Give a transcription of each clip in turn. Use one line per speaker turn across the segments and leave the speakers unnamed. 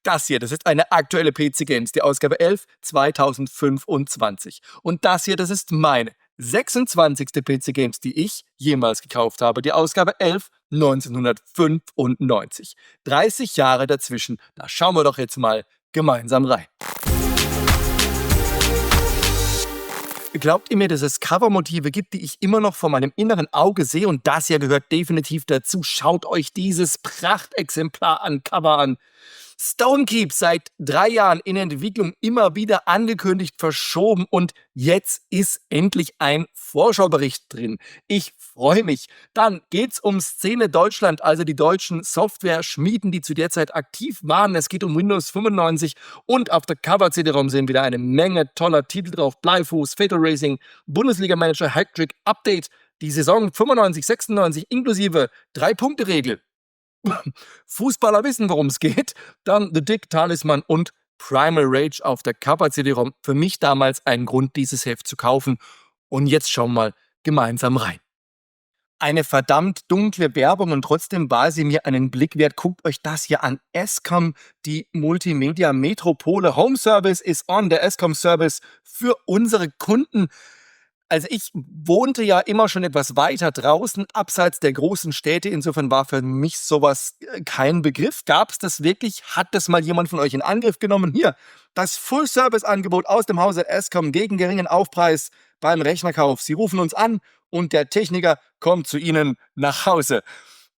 Das hier, das ist eine aktuelle PC Games, die Ausgabe 11 2025. Und das hier, das ist meine 26. PC Games, die ich jemals gekauft habe. Die Ausgabe 11 1995. 30 Jahre dazwischen. Da schauen wir doch jetzt mal gemeinsam rein. Glaubt ihr mir, dass es Covermotive gibt, die ich immer noch vor meinem inneren Auge sehe? Und das hier gehört definitiv dazu. Schaut euch dieses Prachtexemplar an Cover an. Stonekeep seit 3 Jahren in Entwicklung, immer wieder angekündigt, verschoben und jetzt ist endlich ein Vorschaubericht drin. Ich freue mich. Dann geht's um Szene Deutschland, also die deutschen Software-Schmieden, die zu der Zeit aktiv waren. Es geht um Windows 95 und auf der Cover-CD-ROM sind wieder eine Menge toller Titel drauf. Bleifuß, Fatal Racing, Bundesliga-Manager, Hacktrick, Update, die Saison 95-96 inklusive 3-Punkte-Regel. Fußballer wissen, worum es geht. Dann The Dick, Talisman und Primal Rage auf der Cover-CD-ROM. Für mich damals ein Grund, dieses Heft zu kaufen. Und jetzt schauen wir mal gemeinsam rein. Eine verdammt dunkle Werbung und trotzdem war sie mir einen Blick wert. Guckt euch das hier an. Escom, die Multimedia-Metropole. Home Service ist on, der Escom-Service für unsere Kunden. Also ich wohnte ja immer schon etwas weiter draußen, abseits der großen Städte. Insofern war für mich sowas kein Begriff. Gab es das wirklich? Hat das mal jemand von euch in Angriff genommen? Hier, das Full-Service-Angebot aus dem Hause Escom gegen geringen Aufpreis beim Rechnerkauf. Sie rufen uns an und der Techniker kommt zu Ihnen nach Hause.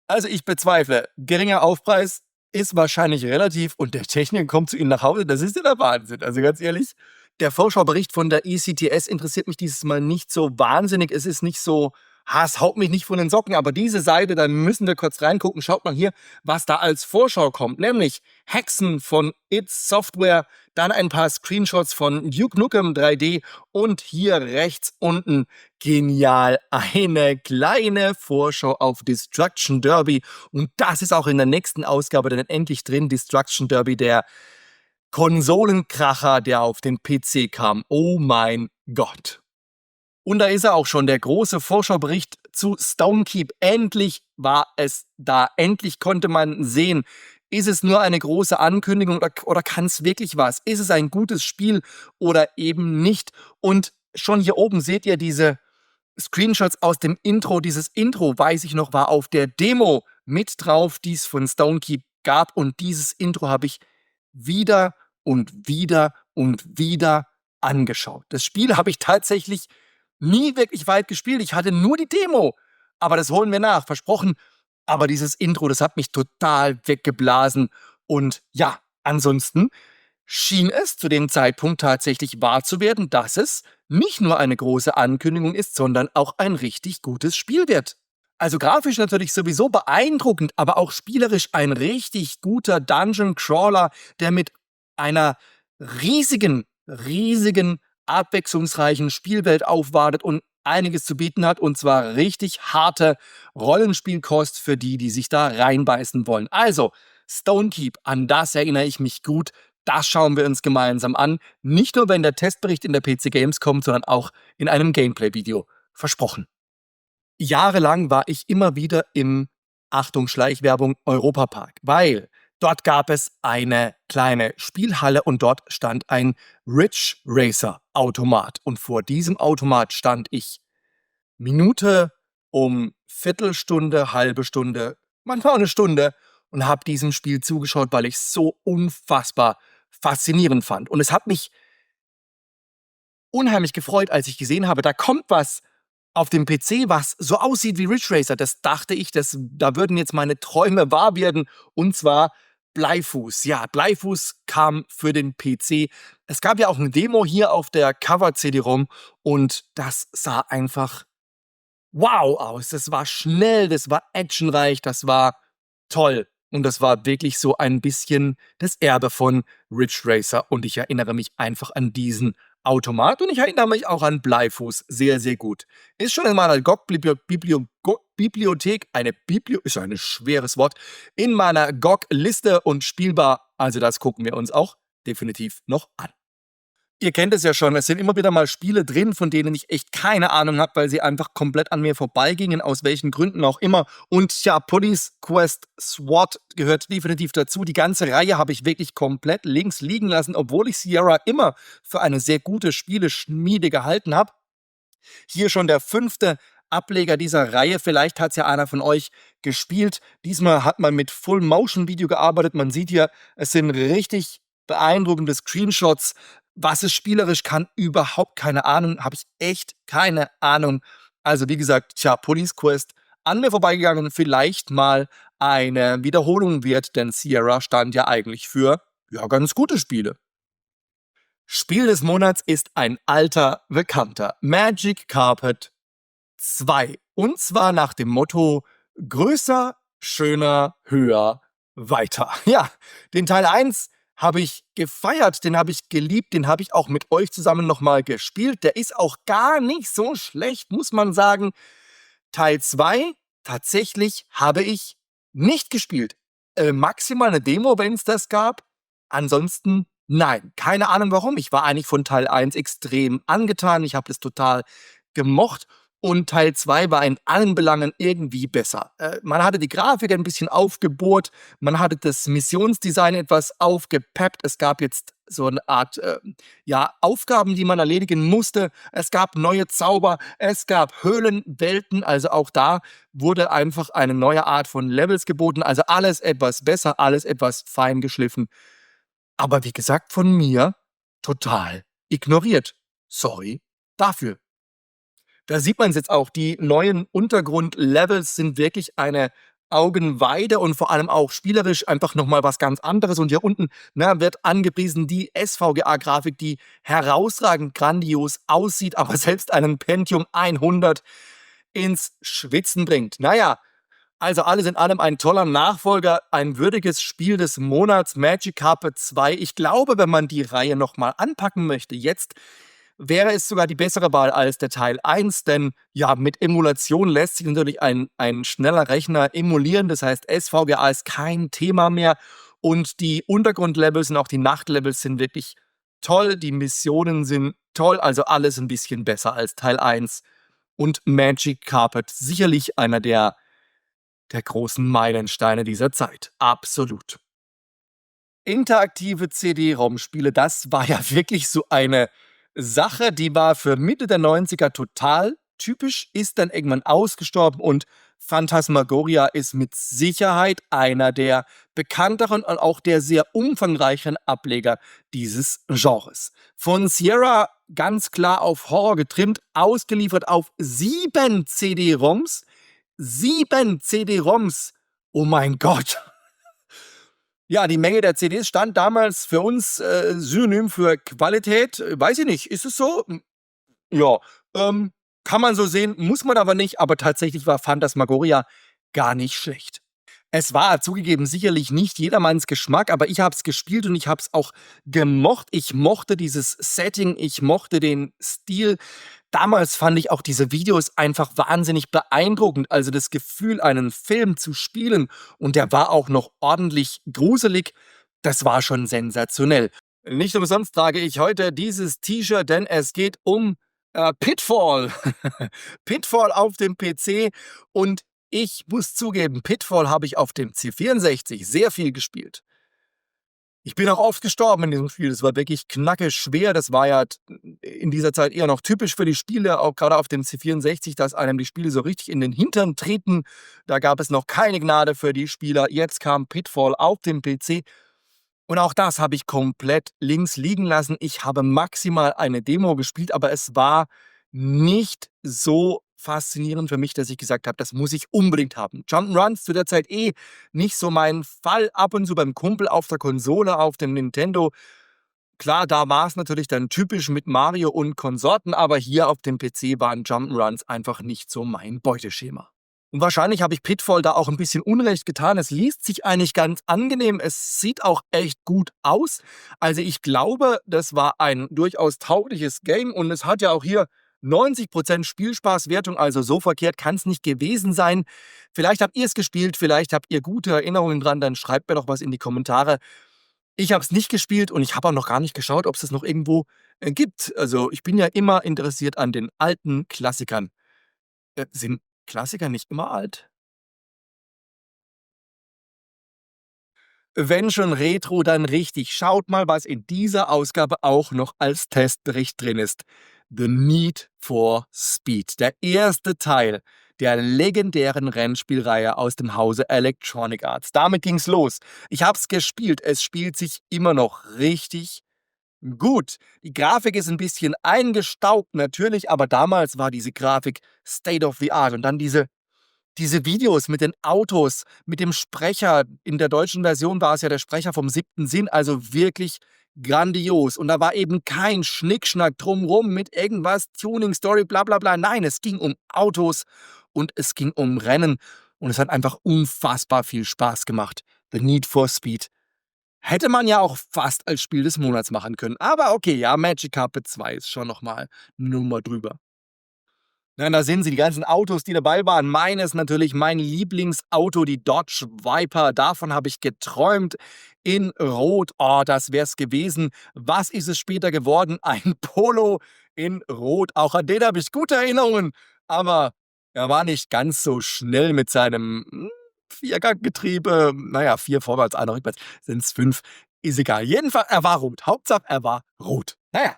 Also ich bezweifle, geringer Aufpreis ist wahrscheinlich relativ und der Techniker kommt zu Ihnen nach Hause. Das ist ja der Wahnsinn. Also ganz ehrlich. Der Vorschaubericht von der ECTS interessiert mich dieses Mal nicht so wahnsinnig. Es ist nicht so, es haut mich nicht von den Socken, aber diese Seite, da müssen wir kurz reingucken. Schaut mal hier, was da als Vorschau kommt. Nämlich Hexen von It's Software, dann ein paar Screenshots von Duke Nukem 3D und hier rechts unten, genial, eine kleine Vorschau auf Destruction Derby. Und das ist auch in der nächsten Ausgabe dann endlich drin. Destruction Derby, der Konsolenkracher, der auf den PC kam. Oh mein Gott. Und da ist er auch schon, der große Vorschaubericht zu Stonekeep. Endlich war es da. Endlich konnte man sehen, ist es nur eine große Ankündigung oder kann es wirklich was? Ist es ein gutes Spiel oder eben nicht? Und schon hier oben seht ihr diese Screenshots aus dem Intro. Dieses Intro, weiß ich noch, war auf der Demo mit drauf, die es von Stonekeep gab. Und dieses Intro habe ich wieder und wieder und wieder angeschaut. Das Spiel habe ich tatsächlich nie wirklich weit gespielt. Ich hatte nur die Demo. Aber das holen wir nach, versprochen. Aber dieses Intro, das hat mich total weggeblasen. Und ja, ansonsten schien es zu dem Zeitpunkt tatsächlich wahr zu werden, dass es nicht nur eine große Ankündigung ist, sondern auch ein richtig gutes Spiel wird. Also grafisch natürlich sowieso beeindruckend, aber auch spielerisch ein richtig guter Dungeon Crawler, der mit einer riesigen, abwechslungsreichen Spielwelt aufwartet und einiges zu bieten hat, und zwar richtig harte Rollenspielkost für die, die sich da reinbeißen wollen. Also, Stonekeep, an das erinnere ich mich gut. Das schauen wir uns gemeinsam an. Nicht nur, wenn der Testbericht in der PC Games kommt, sondern auch in einem Gameplay-Video. Versprochen. Jahrelang war ich immer wieder im, Achtung, Schleichwerbung, Europapark, weil dort gab es eine kleine Spielhalle und dort stand ein Ridge Racer Automat. Und vor diesem Automat stand ich Minute um Viertelstunde, halbe Stunde, manchmal auch eine Stunde und habe diesem Spiel zugeschaut, weil ich es so unfassbar faszinierend fand. Und es hat mich unheimlich gefreut, als ich gesehen habe, da kommt was auf dem PC, was so aussieht wie Ridge Racer. Das dachte ich, da würden jetzt meine Träume wahr werden. Und zwar Bleifuß. Ja, Bleifuß kam für den PC. Es gab ja auch eine Demo hier auf der Cover-CD-ROM und das sah einfach wow aus. Das war schnell, das war actionreich, das war toll. Und das war wirklich so ein bisschen das Erbe von Ridge Racer. Und ich erinnere mich einfach an diesen Automat und ich erinnere mich auch an Bleifuß sehr, sehr gut. Ist schon in meiner GOG-Bibliothek, ist ein schweres Wort, in meiner GOG-Liste und spielbar. Also das gucken wir uns auch definitiv noch an. Ihr kennt es ja schon, es sind immer wieder mal Spiele drin, von denen ich echt keine Ahnung habe, weil sie einfach komplett an mir vorbeigingen, aus welchen Gründen auch immer. Und ja, Police Quest SWAT gehört definitiv dazu. Die ganze Reihe habe ich wirklich komplett links liegen lassen, obwohl ich Sierra immer für eine sehr gute Spieleschmiede gehalten habe. Hier schon der 5. Ableger dieser Reihe. Vielleicht hat es ja einer von euch gespielt. Diesmal hat man mit Full-Motion-Video gearbeitet. Man sieht hier, es sind richtig beeindruckende Screenshots. Was es spielerisch kann, überhaupt keine Ahnung. Habe ich echt keine Ahnung. Also wie gesagt, tja, Police Quest an mir vorbeigegangen. Vielleicht mal eine Wiederholung wird, denn Sierra stand ja eigentlich für ja, ganz gute Spiele. Spiel des Monats ist ein alter Bekannter. Magic Carpet 2. Und zwar nach dem Motto: größer, schöner, höher, weiter. Ja, den Teil 1 habe ich gefeiert, den habe ich geliebt, den habe ich auch mit euch zusammen nochmal gespielt. Der ist auch gar nicht so schlecht, muss man sagen. Teil 2 tatsächlich habe ich nicht gespielt. Maximal eine Demo, wenn es das gab. Ansonsten nein. Keine Ahnung warum. Ich war eigentlich von Teil 1 extrem angetan. Ich habe es total gemocht. Und Teil 2 war in allen Belangen irgendwie besser. Man hatte die Grafik ein bisschen aufgebohrt, man hatte das Missionsdesign etwas aufgepeppt. Es gab jetzt so eine Art ja, Aufgaben, die man erledigen musste. Es gab neue Zauber, es gab Höhlenwelten. Also auch da wurde einfach eine neue Art von Levels geboten. Also alles etwas besser, alles etwas fein geschliffen. Aber wie gesagt, von mir total ignoriert. Sorry dafür. Da sieht man es jetzt auch, die neuen Untergrundlevels sind wirklich eine Augenweide und vor allem auch spielerisch einfach noch mal was ganz anderes. Und hier unten, ne, wird angepriesen die SVGA-Grafik, die herausragend grandios aussieht, aber selbst einen Pentium 100 ins Schwitzen bringt. Naja, also alles in allem ein toller Nachfolger, ein würdiges Spiel des Monats, Magic Carpet 2. Ich glaube, wenn man die Reihe noch mal anpacken möchte, jetzt wäre es sogar die bessere Wahl als der Teil 1, denn ja, mit Emulation lässt sich natürlich ein schneller Rechner emulieren. Das heißt, SVGA ist kein Thema mehr und die Untergrundlevels und auch die Nachtlevels sind wirklich toll. Die Missionen sind toll, also alles ein bisschen besser als Teil 1. Und Magic Carpet sicherlich einer der großen Meilensteine dieser Zeit. Absolut. Interaktive CD-ROM-Spiele, das war ja wirklich so eine Sache, die war für Mitte der 90er total typisch, ist dann irgendwann ausgestorben und Phantasmagoria ist mit Sicherheit einer der bekannteren und auch der sehr umfangreicheren Ableger dieses Genres. Von Sierra ganz klar auf Horror getrimmt, ausgeliefert auf 7 CD-ROMs. 7 CD-ROMs! Oh mein Gott! Ja, die Menge der CDs stand damals für uns synonym für Qualität. Weiß ich nicht, ist es so? Ja, kann man so sehen, muss man aber nicht. Aber tatsächlich war Phantasmagoria gar nicht schlecht. Es war zugegeben sicherlich nicht jedermanns Geschmack, aber ich habe es gespielt und ich habe es auch gemocht. Ich mochte dieses Setting, ich mochte den Stil. Damals fand ich auch diese Videos einfach wahnsinnig beeindruckend. Also das Gefühl, einen Film zu spielen und der war auch noch ordentlich gruselig, das war schon sensationell. Nicht umsonst trage ich heute dieses T-Shirt, denn es geht um Pitfall. Pitfall auf dem PC und ich muss zugeben, Pitfall habe ich auf dem C64 sehr viel gespielt. Ich bin auch oft gestorben in diesem Spiel. Das war wirklich knackeschwer. Das war ja in dieser Zeit eher noch typisch für die Spiele, auch gerade auf dem C64, dass einem die Spiele so richtig in den Hintern treten. Da gab es noch keine Gnade für die Spieler. Jetzt kam Pitfall auf dem PC. Und auch das habe ich komplett links liegen lassen. Ich habe maximal eine Demo gespielt, aber es war nicht so faszinierend für mich, dass ich gesagt habe, das muss ich unbedingt haben. Jump'n'Runs zu der Zeit nicht so mein Fall. Ab und zu beim Kumpel auf der Konsole, auf dem Nintendo. Klar, da war es natürlich dann typisch mit Mario und Konsorten, aber hier auf dem PC waren Jump'n'Runs einfach nicht so mein Beuteschema. Und wahrscheinlich habe ich Pitfall da auch ein bisschen Unrecht getan. Es liest sich eigentlich ganz angenehm. Es sieht auch echt gut aus. Also ich glaube, das war ein durchaus taugliches Game und es hat ja auch hier 90% Spielspaßwertung, also so verkehrt kann es nicht gewesen sein. Vielleicht habt ihr es gespielt, vielleicht habt ihr gute Erinnerungen dran, dann schreibt mir doch was in die Kommentare. Ich habe es nicht gespielt und ich habe auch noch gar nicht geschaut, ob es das noch irgendwo, gibt. Also, ich bin ja immer interessiert an den alten Klassikern. Sind Klassiker nicht immer alt? Wenn schon Retro, dann richtig. Schaut mal, was in dieser Ausgabe auch noch als Testbericht drin ist. The Need for Speed, der erste Teil der legendären Rennspielreihe aus dem Hause Electronic Arts. Damit ging's los. Ich habe es gespielt. Es spielt sich immer noch richtig gut. Die Grafik ist ein bisschen eingestaubt natürlich, aber damals war diese Grafik State of the Art und dann diese Videos mit den Autos, mit dem Sprecher. In der deutschen Version war es ja der Sprecher vom Siebten Sinn, also wirklich grandios. Und da war eben kein Schnickschnack drumrum mit irgendwas, Tuning, Story, bla bla bla. Nein, es ging um Autos und es ging um Rennen und es hat einfach unfassbar viel Spaß gemacht. The Need for Speed. Hätte man ja auch fast als Spiel des Monats machen können. Aber okay, ja, Magic Carpet 2 ist schon noch mal 'ne Nummer drüber. Na, da sehen Sie die ganzen Autos, die dabei waren. Meines natürlich mein Lieblingsauto, die Dodge Viper. Davon habe ich geträumt in Rot. Oh, das wär's gewesen. Was ist es später geworden? Ein Polo in Rot. Auch an den habe ich gute Erinnerungen. Aber er war nicht ganz so schnell mit seinem Vierganggetriebe. Naja, 4 vorwärts, einer rückwärts. Sind's 5. Ist egal. Jedenfalls, er war rot. Hauptsache, er war rot. Naja.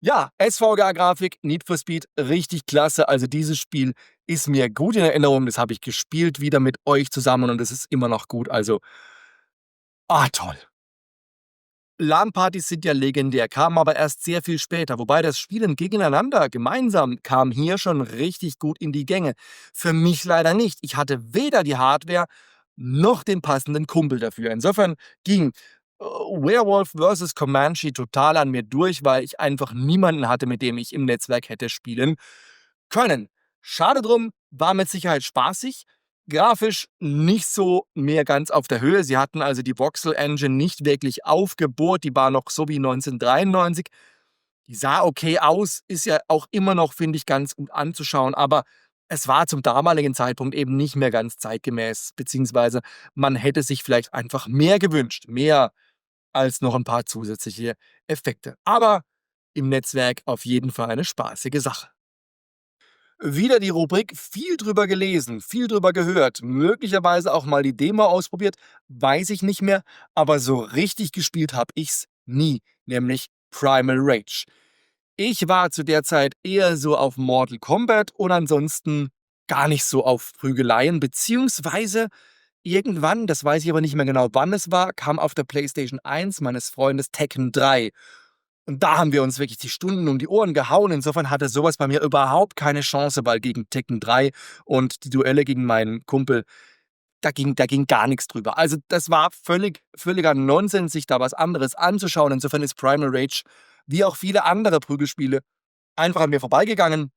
Ja, SVGA-Grafik, Need for Speed, richtig klasse. Also dieses Spiel ist mir gut in Erinnerung. Das habe ich gespielt wieder mit euch zusammen und es ist immer noch gut. Also, toll. LAN-Partys sind ja legendär, kamen aber erst sehr viel später, wobei das Spielen gegeneinander gemeinsam kam hier schon richtig gut in die Gänge. Für mich leider nicht. Ich hatte weder die Hardware noch den passenden Kumpel dafür. Insofern ging Werewolf vs. Comanche total an mir durch, weil ich einfach niemanden hatte, mit dem ich im Netzwerk hätte spielen können. Schade drum, war mit Sicherheit spaßig. Grafisch nicht so mehr ganz auf der Höhe. Sie hatten also die Voxel Engine nicht wirklich aufgebohrt. Die war noch so wie 1993. Die sah okay aus, ist ja auch immer noch, finde ich, ganz gut anzuschauen, aber es war zum damaligen Zeitpunkt eben nicht mehr ganz zeitgemäß, beziehungsweise man hätte sich vielleicht einfach mehr gewünscht, mehr als noch ein paar zusätzliche Effekte. Aber im Netzwerk auf jeden Fall eine spaßige Sache. Wieder die Rubrik viel drüber gelesen, viel drüber gehört, möglicherweise auch mal die Demo ausprobiert, weiß ich nicht mehr, aber so richtig gespielt habe ich's nie, nämlich Primal Rage. Ich war zu der Zeit eher so auf Mortal Kombat und ansonsten gar nicht so auf Prügeleien, beziehungsweise irgendwann, das weiß ich aber nicht mehr genau, wann es war, kam auf der PlayStation 1 meines Freundes Tekken 3. Und da haben wir uns wirklich die Stunden um die Ohren gehauen. Insofern hatte sowas bei mir überhaupt keine Chance, weil gegen Tekken 3 und die Duelle gegen meinen Kumpel, da ging gar nichts drüber. Also, das war völliger Nonsens, sich da was anderes anzuschauen. Insofern ist Primal Rage, wie auch viele andere Prügelspiele, einfach an mir vorbeigegangen.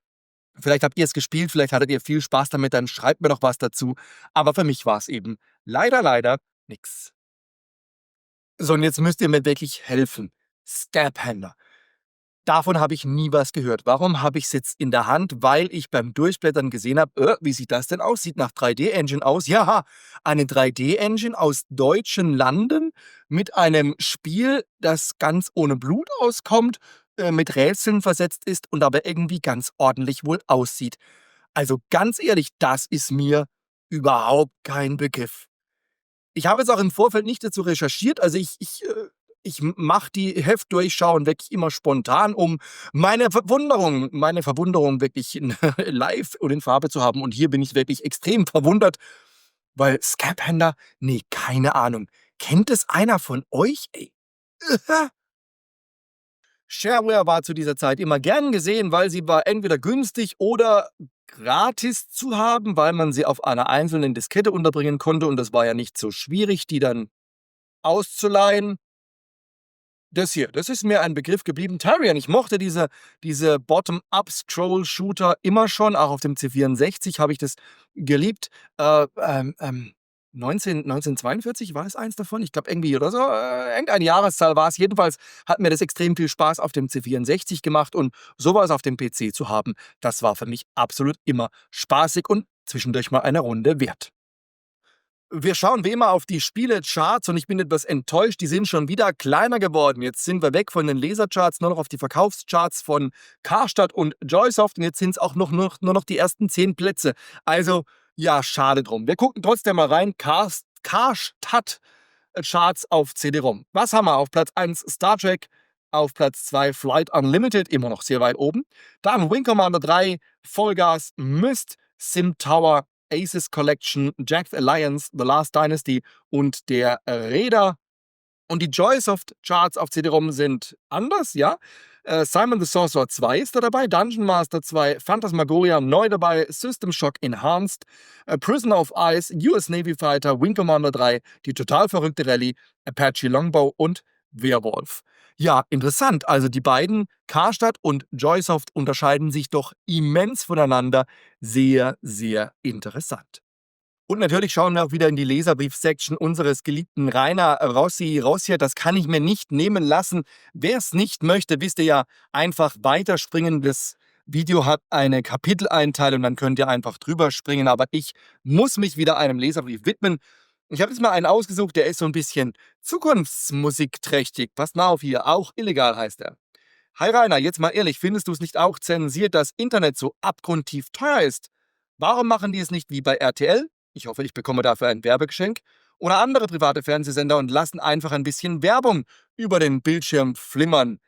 Vielleicht habt ihr es gespielt, vielleicht hattet ihr viel Spaß damit, dann schreibt mir doch was dazu. Aber für mich war es eben leider nix. So, und jetzt müsst ihr mir wirklich helfen. Scaphandler. Davon habe ich nie was gehört. Warum habe ich's jetzt in der Hand? Weil ich beim Durchblättern gesehen habe, wie sieht das denn aus? Sieht nach 3D-Engine aus. Ja, eine 3D-Engine aus deutschen Landen mit einem Spiel, das ganz ohne Blut auskommt, mit Rätseln versetzt ist und aber irgendwie ganz ordentlich wohl aussieht. Also ganz ehrlich, das ist mir überhaupt kein Begriff. Ich habe jetzt auch im Vorfeld nicht dazu recherchiert. Also ich mache die Heftdurchschauen wirklich immer spontan, um meine Verwunderung wirklich in live und in Farbe zu haben. Und hier bin ich wirklich extrem verwundert, weil Scaphandler, nee, keine Ahnung. Kennt es einer von euch? Ey. Shareware war zu dieser Zeit immer gern gesehen, weil sie war entweder günstig oder gratis zu haben, weil man sie auf einer einzelnen Diskette unterbringen konnte und das war ja nicht so schwierig, die dann auszuleihen. Das hier, das ist mir ein Begriff geblieben. Tarion, ich mochte diese Bottom-up-Scroll-Shooter immer schon, auch auf dem C64 habe ich das geliebt. 1942 war es eins davon? Ich glaube irgendwie oder so, irgendeine Jahreszahl war es. Jedenfalls hat mir das extrem viel Spaß auf dem C64 gemacht und sowas auf dem PC zu haben, das war für mich absolut immer spaßig und zwischendurch mal eine Runde wert. Wir schauen wie immer auf die Spielecharts und ich bin etwas enttäuscht, die sind schon wieder kleiner geworden. Jetzt sind wir weg von den Lasercharts, nur noch auf die Verkaufscharts von Karstadt und Joysoft und jetzt sind es auch nur noch die ersten 10 Plätze. Also, ja, schade drum. Wir gucken trotzdem mal rein. Karstadt Charts auf CD-ROM. Was haben wir? Auf Platz 1 Star Trek, auf Platz 2 Flight Unlimited, immer noch sehr weit oben. Dann Wing Commander 3, Vollgas, Myst, Sim Tower, Aces Collection, Jack's Alliance, The Last Dynasty und der Raider. Und die Joysoft Charts auf CD-ROM sind anders, ja. Simon the Sorcerer 2 ist da dabei, Dungeon Master 2, Phantasmagoria neu dabei, System Shock Enhanced, Prisoner of Ice, US Navy Fighter, Wing Commander 3, die total verrückte Rallye, Apache Longbow und Werwolf. Ja, interessant. Also die beiden, Karstadt und Joysoft, unterscheiden sich doch immens voneinander. Sehr, sehr interessant. Und natürlich schauen wir auch wieder in die Leserbrief-Section unseres geliebten Rainer Rossi. Rossi, das kann ich mir nicht nehmen lassen. Wer es nicht möchte, wisst ihr ja, einfach weiterspringen. Das Video hat eine Kapiteleinteilung, dann könnt ihr einfach drüber springen. Aber ich muss mich wieder einem Leserbrief widmen. Ich habe jetzt mal einen ausgesucht, der ist so ein bisschen zukunftsmusikträchtig. Passt mal auf hier, auch illegal heißt er. Hi Rainer, jetzt mal ehrlich, findest du es nicht auch zensiert, dass Internet so abgrundtief teuer ist? Warum machen die es nicht wie bei RTL? Ich hoffe, ich bekomme dafür ein Werbegeschenk. Oder andere private Fernsehsender und lassen einfach ein bisschen Werbung über den Bildschirm flimmern.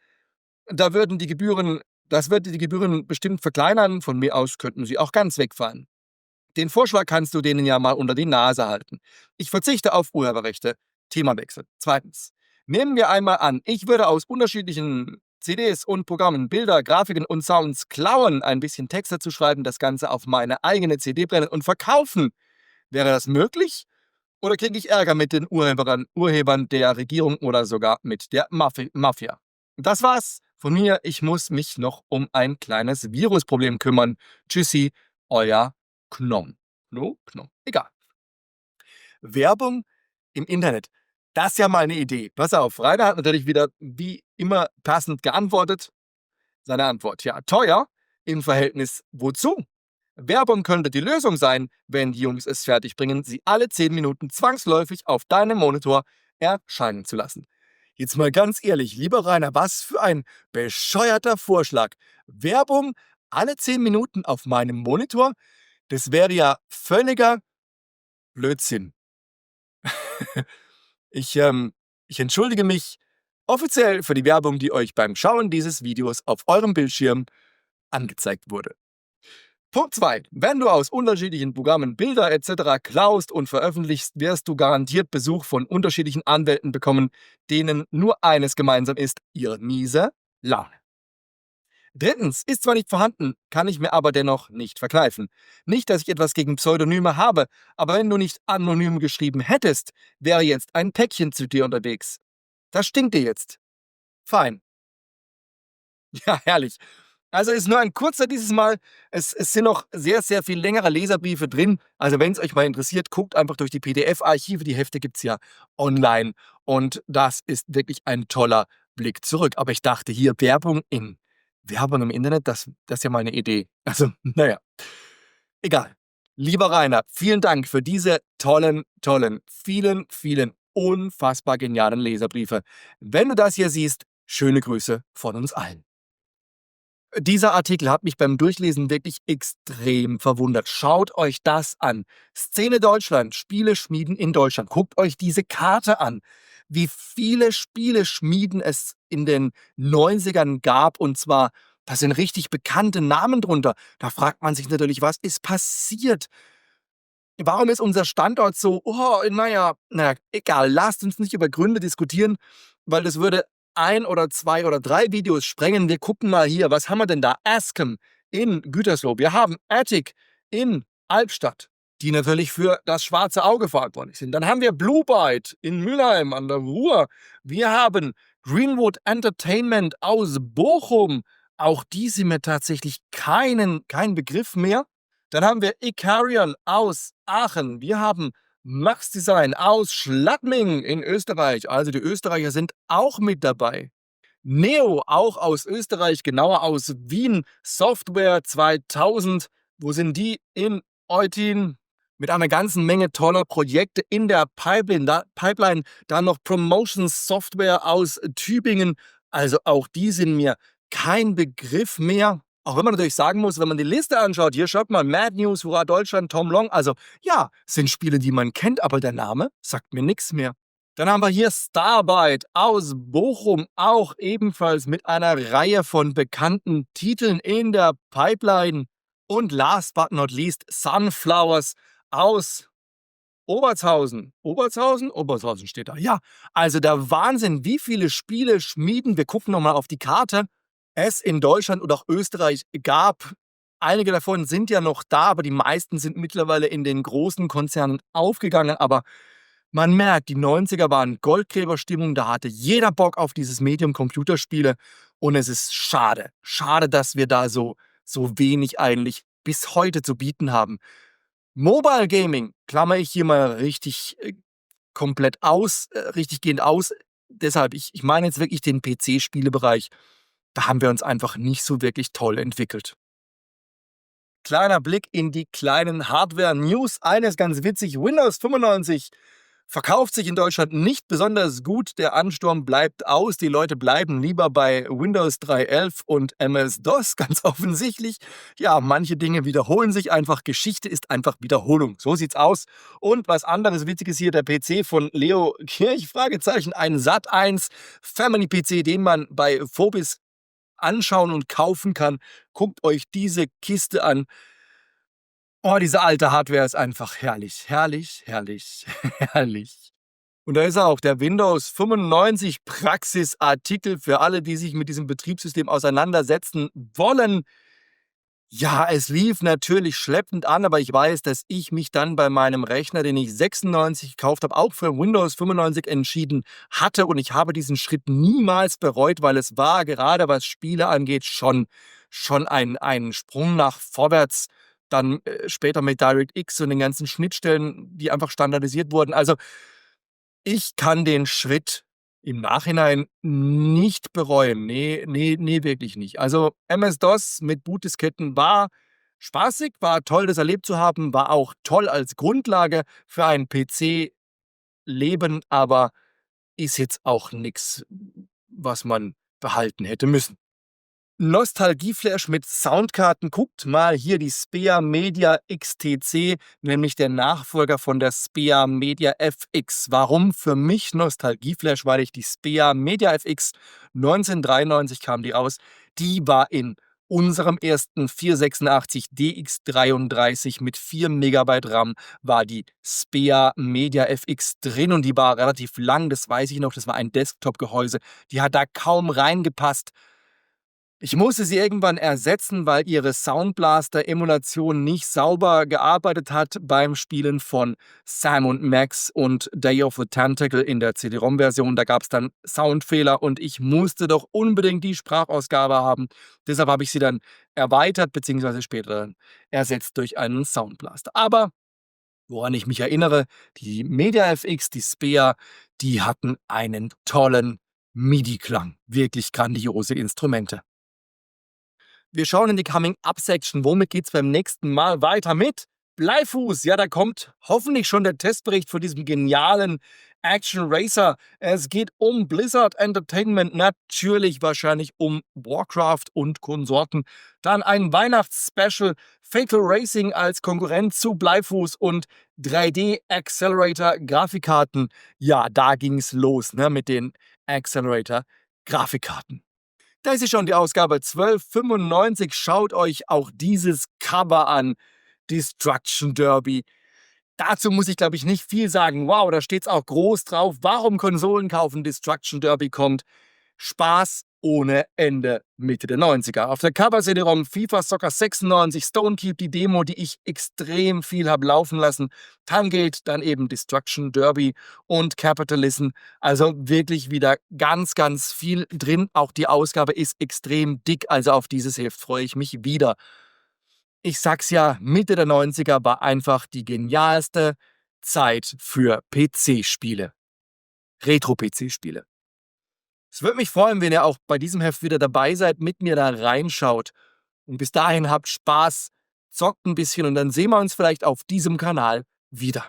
Da würden die Gebühren, das würde die Gebühren bestimmt verkleinern. Von mir aus könnten sie auch ganz wegfallen. Den Vorschlag kannst du denen ja mal unter die Nase halten. Ich verzichte auf Urheberrechte. Themawechsel. Zweitens. Nehmen wir einmal an, ich würde aus unterschiedlichen CDs und Programmen Bilder, Grafiken und Sounds klauen, ein bisschen Text dazu schreiben, das Ganze auf meine eigene CD brennen und verkaufen. Wäre das möglich? Oder kriege ich Ärger mit den Urhebern der Regierung oder sogar mit der Mafia? Das war's von mir. Ich muss mich noch um ein kleines Virusproblem kümmern. Tschüssi, euer Knom. No, Knom. Egal. Werbung im Internet. Das ist ja mal eine Idee. Pass auf, Rainer hat natürlich wieder wie immer passend geantwortet. Seine Antwort, ja, teuer im Verhältnis wozu? Werbung könnte die Lösung sein, wenn die Jungs es fertigbringen, sie alle 10 Minuten zwangsläufig auf deinem Monitor erscheinen zu lassen. Jetzt mal ganz ehrlich, lieber Rainer, was für ein bescheuerter Vorschlag. Werbung alle 10 Minuten auf meinem Monitor? Das wäre ja völliger Blödsinn. Ich entschuldige mich offiziell für die Werbung, die euch beim Schauen dieses Videos auf eurem Bildschirm angezeigt wurde. Punkt 2. Wenn du aus unterschiedlichen Programmen Bilder etc. klaust und veröffentlichst, wirst du garantiert Besuch von unterschiedlichen Anwälten bekommen, denen nur eines gemeinsam ist: ihre miese Laune. Drittens, ist zwar nicht vorhanden, kann ich mir aber dennoch nicht verkneifen. Nicht, dass ich etwas gegen Pseudonyme habe, aber wenn du nicht anonym geschrieben hättest, wäre jetzt ein Päckchen zu dir unterwegs. Das stinkt dir jetzt. Fein. Ja, herrlich. Also ist nur ein kurzer dieses Mal. Es sind noch sehr, sehr viel längere Leserbriefe drin. Also wenn es euch mal interessiert, guckt einfach durch die PDF-Archive. Die Hefte gibt es ja online. Und das ist wirklich ein toller Blick zurück. Aber ich dachte hier, Werbung im Internet, das ist ja mal eine Idee. Also, naja. Egal. Lieber Rainer, vielen Dank für diese tollen, vielen, vielen unfassbar genialen Leserbriefe. Wenn du das hier siehst, schöne Grüße von uns allen. Dieser Artikel hat mich beim Durchlesen wirklich extrem verwundert. Schaut euch das an. Szene Deutschland, Spiele schmieden in Deutschland. Guckt euch diese Karte an. Wie viele Spiele schmieden es in den 90ern gab. Und zwar, da sind richtig bekannte Namen drunter. Da fragt man sich natürlich, was ist passiert? Warum ist unser Standort so, naja, egal, lasst uns nicht über Gründe diskutieren, weil das würde 1 oder 2 oder 3 Videos sprengen. Wir gucken mal hier, was haben wir denn da? Ascom in Gütersloh. Wir haben Attic in Albstadt, die natürlich für das schwarze Auge verantwortlich sind. Dann haben wir Blue Byte in Mülheim an der Ruhr. Wir haben Greenwood Entertainment aus Bochum. Auch die sind mir tatsächlich kein Begriff mehr. Dann haben wir Icarion aus Aachen. Wir haben Max Design aus Schladming in Österreich. Also die Österreicher sind auch mit dabei. Neo auch aus Österreich, genauer aus Wien. Software 2000. Wo sind die? In Eutin. mit einer ganzen Menge toller Projekte in der Pipeline, dann noch Promotions-Software aus Tübingen. Also auch die sind mir kein Begriff mehr. Auch wenn man natürlich sagen muss, wenn man die Liste anschaut, hier schaut mal, Mad News, Hurra Deutschland, Tom Long. Also ja, sind Spiele, die man kennt, aber der Name sagt mir nichts mehr. Dann haben wir hier Starbite aus Bochum, auch ebenfalls mit einer Reihe von bekannten Titeln in der Pipeline. Und last but not least Sunflowers aus Obertshausen. Obertshausen? Obertshausen steht da. Ja, also der Wahnsinn, wie viele Spiele schmieden. Wir gucken nochmal auf die Karte. Es in Deutschland und auch Österreich gab. Einige davon sind ja noch da, aber die meisten sind mittlerweile in den großen Konzernen aufgegangen. Aber man merkt, die 90er waren Goldgräberstimmung, da hatte jeder Bock auf dieses Medium Computerspiele und es ist schade. Schade, dass wir da so wenig eigentlich bis heute zu bieten haben. Mobile Gaming klammer ich hier mal richtig komplett aus, richtiggehend aus. Deshalb, ich meine jetzt wirklich den PC-Spielebereich. Da haben wir uns einfach nicht so wirklich toll entwickelt. Kleiner Blick in die kleinen Hardware-News. Eines ganz witzig, Windows 95 verkauft sich in Deutschland nicht besonders gut. Der Ansturm bleibt aus. Die Leute bleiben lieber bei Windows 3.11 und MS-DOS, ganz offensichtlich. Ja, manche Dinge wiederholen sich einfach. Geschichte ist einfach Wiederholung. So sieht's aus. Und was anderes Witziges hier, der PC von Leo Kirch, Fragezeichen, ein Sat.1 Family-PC, den man bei Phobis anschauen und kaufen kann. Guckt euch diese Kiste an. Oh, diese alte Hardware ist einfach herrlich, herrlich, herrlich, herrlich. Und da ist er auch, der Windows 95 Praxisartikel für alle, die sich mit diesem Betriebssystem auseinandersetzen wollen. Ja, es lief natürlich schleppend an, aber ich weiß, dass ich mich dann bei meinem Rechner, den ich 96 gekauft habe, auch für Windows 95 entschieden hatte und ich habe diesen Schritt niemals bereut, weil es war gerade was Spiele angeht schon ein Sprung nach vorwärts. Dann später mit DirectX und den ganzen Schnittstellen, die einfach standardisiert wurden. Also ich kann den Schritt im Nachhinein nicht bereuen. Nee, nee, nee, wirklich nicht. Also MS-DOS mit Bootdisketten war spaßig, war toll, das erlebt zu haben, war auch toll als Grundlage für ein PC-Leben, aber ist jetzt auch nichts, was man behalten hätte müssen. Nostalgieflash mit Soundkarten. Guckt mal hier die Spea Media XTC, nämlich der Nachfolger von der Spea Media FX. Warum für mich Nostalgieflash? Weil ich die Spea Media FX 1993 kam die raus. Die war in unserem ersten 486 DX33 mit 4 Megabyte RAM war die Spea Media FX drin und die war relativ lang, das weiß ich noch, das war ein Desktop-Gehäuse. Die hat da kaum reingepasst. Ich musste sie irgendwann ersetzen, weil ihre Soundblaster-Emulation nicht sauber gearbeitet hat beim Spielen von Sam & Max und Day of the Tentacle in der CD-ROM-Version. Da gab es dann Soundfehler und ich musste doch unbedingt die Sprachausgabe haben. Deshalb habe ich sie dann erweitert bzw. später dann ersetzt durch einen Soundblaster. Aber woran ich mich erinnere, die Media FX, die Spea, die hatten einen tollen MIDI-Klang. Wirklich grandiose Instrumente. Wir schauen in die Coming-Up-Section. Womit geht's beim nächsten Mal weiter mit? Bleifuß. Ja, da kommt hoffentlich schon der Testbericht von diesem genialen Action Racer. Es geht um Blizzard Entertainment, natürlich wahrscheinlich um Warcraft und Konsorten. Dann ein Weihnachtsspecial, Fatal Racing als Konkurrent zu Bleifuß und 3D Accelerator Grafikkarten. Ja, da ging's los, ne, mit den Accelerator Grafikkarten. Das ist schon die Ausgabe 1295. Schaut euch auch dieses Cover an. Destruction Derby. Dazu muss ich, glaube ich, nicht viel sagen. Wow, da steht es auch groß drauf. Warum Konsolen kaufen? Destruction Derby kommt. Spaß ohne Ende Mitte der 90er. Auf der Cover-CD-ROM FIFA Soccer 96, Stonekeep, die Demo, die ich extrem viel habe laufen lassen. Tangate, dann eben Destruction Derby und Capitalism. Also wirklich wieder ganz, ganz viel drin. Auch die Ausgabe ist extrem dick, also auf dieses Heft freue ich mich wieder. Ich sag's ja, Mitte der 90er war einfach die genialste Zeit für PC-Spiele. Retro-PC-Spiele. Es würde mich freuen, wenn ihr auch bei diesem Heft wieder dabei seid, mit mir da reinschaut. Und bis dahin habt Spaß zockt ein bisschen und dann sehen wir uns vielleicht auf diesem Kanal wieder.